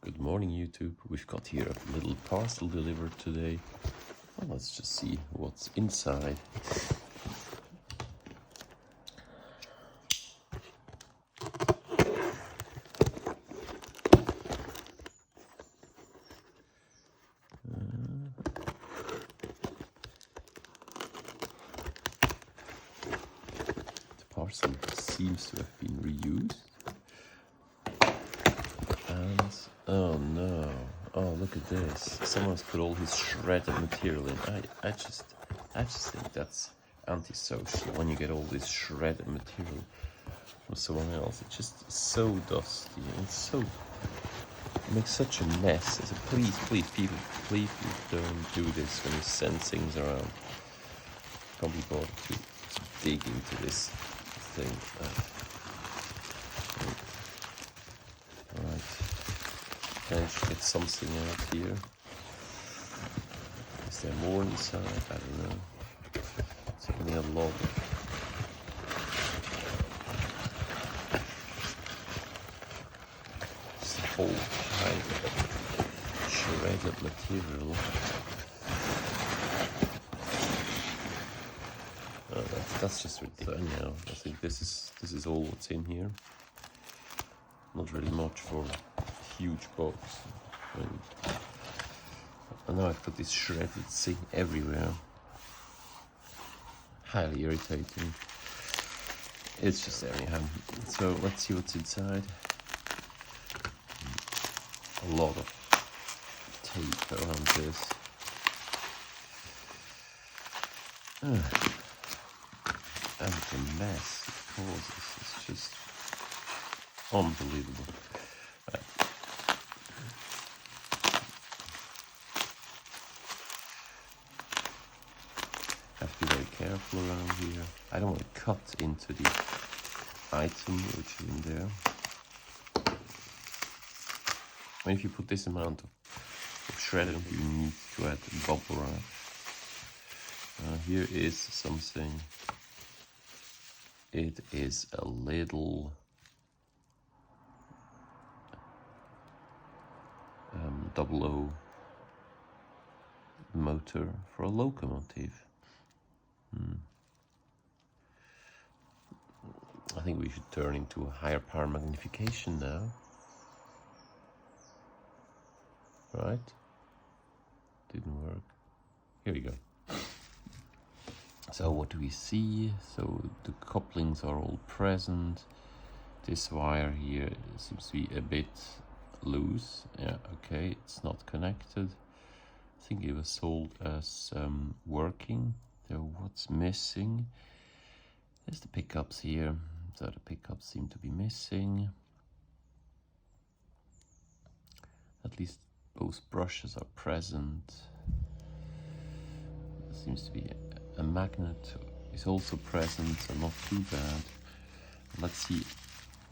Good morning, YouTube. We've got here a little parcel delivered today. Well, let's just see what's inside. The parcel seems to have been reused. And oh no, oh look at this. Someone's put all his shredded material in. I just think that's antisocial when you get all this shredded material from someone else. It's just so dusty and it makes such a mess. So please people, please don't do this when you send things around. Can't be bothered to dig into this thing. Alright, managed to get something out here. Is there more inside? I don't know. Certainly a lot. Just a whole pile of shredded material. That's just ridiculous. Anyhow, I think this is all what's in here. Not really much for a huge box. And now I put this shredded thing everywhere. Highly irritating. It's just there anyhow. So let's see what's inside. A lot of tape around this. And the mess it causes is just unbelievable. Right. Have to be very careful around here. I don't want to cut into the item which is in there. I mean, if you put this amount of shredding, you need to add bubble wrap. Here is something. It is a little double O motor for a locomotive. I think we should turn into a higher power magnification now. Right? Didn't work. Here we go. So what do we see? So the couplings are all present. This wire here seems to be a bit loose. Yeah, okay, it's not connected. I think it was sold as working. So what's missing? There's the pickups here. So the pickups seem to be missing. At least both brushes are present. There seems to be a magnet is also present, so not too bad. Let's see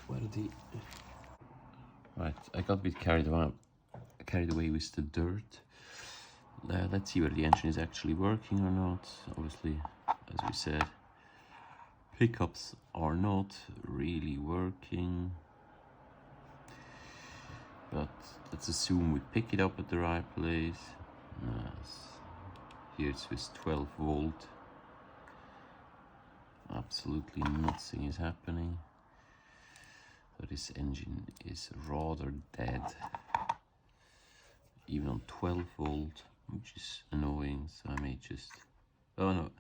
where the... Right, I got a bit carried away with the dirt. Let's see whether the engine is actually working or not. Obviously, as we said, pickups are not really working. But let's assume we pick it up at the right place. Here it's with 12 volt. Absolutely nothing is happening. So this engine is rather dead. Even on 12 volt, which is annoying. So I may just... Oh no.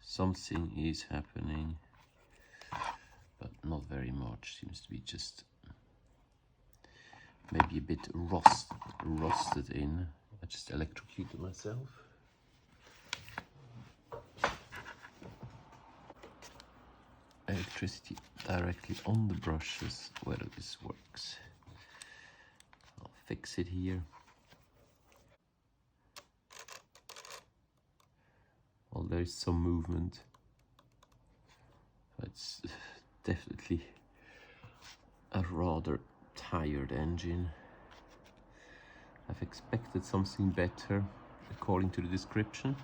Something is happening. But not very much. Seems to be just maybe a bit rusted in. I just electrocuted myself. Electricity directly on the brushes, whether this works. I'll fix it here. Well, there is some movement. It's definitely a rather tired engine. I've expected something better, according to the description.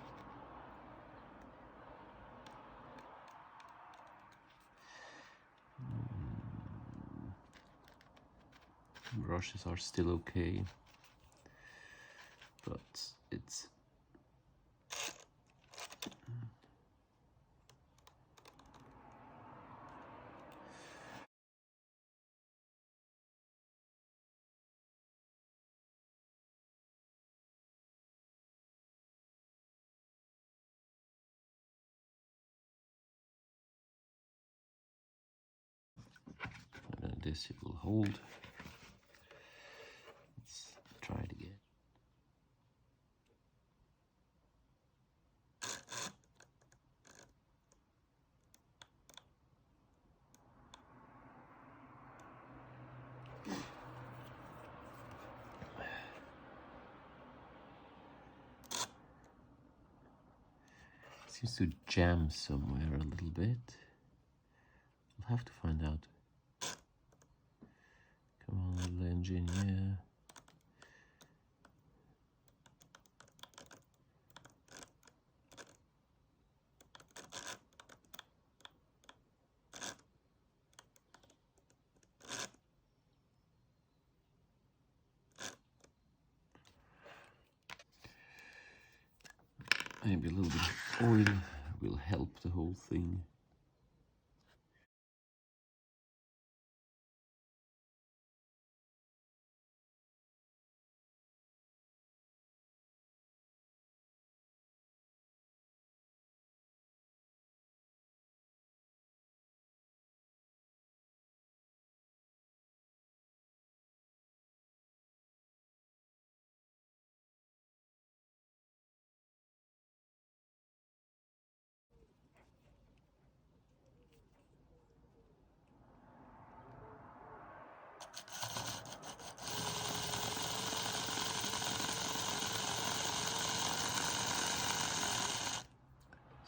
brushes are still okay, but it's this it will hold. Let's try it again. Seems to jam somewhere a little bit. We'll have to find out. Come on, little engine, yeah. Maybe a little bit of oil will help the whole thing.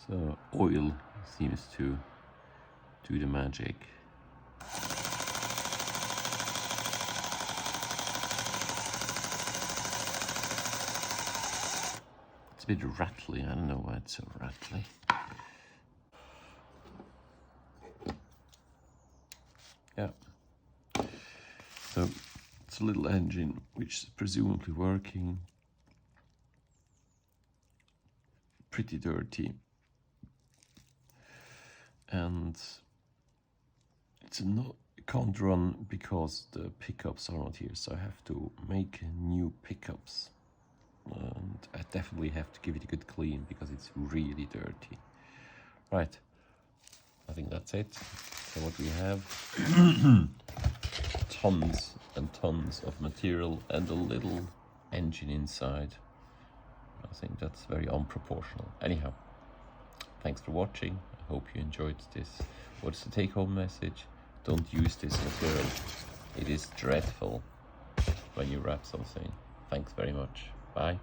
So oil seems to do the magic. It's a bit rattly, I don't know why it's so rattly. Yeah. So it's a little engine which is presumably working. Pretty dirty. And it's it can't run because the pickups are not here, so I have to make new pickups. And I definitely have to give it a good clean because it's really dirty. Right, I think that's it. So what we have, tons and tons of material and a little engine inside. I think that's very unproportional. Anyhow, thanks for watching. I hope you enjoyed this. What's the take-home message? Don't use this material. It is dreadful when you wrap something. Thanks very much. Bye.